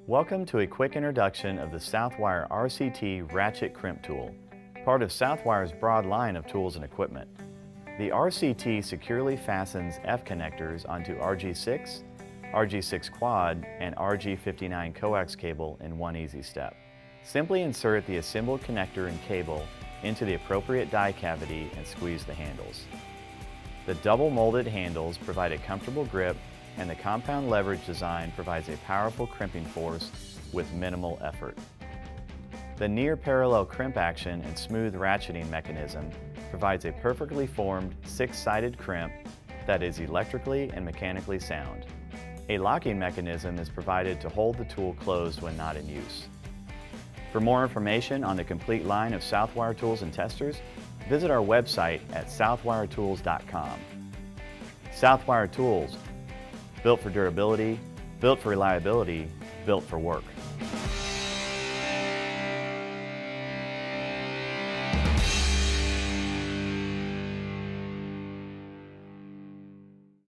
Welcome to a quick introduction of the Southwire RCT Ratchet Crimp tool, part of Southwire's broad line of tools and equipment. The RCT securely fastens F connectors onto RG6, RG6 quad, and RG59 coax cable in one easy step. Simply insert the assembled connector and cable into the appropriate die cavity and squeeze the handles. The double molded handles provide a comfortable grip, and the compound leverage design provides a powerful crimping force with minimal effort. The near parallel crimp action and smooth ratcheting mechanism provides a perfectly formed six-sided crimp that is electrically and mechanically sound. A locking mechanism is provided to hold the tool closed when not in use. For more information on the complete line of Southwire tools and testers, visit our website at southwiretools.com. Southwire Tools, built for durability, built for reliability, built for work.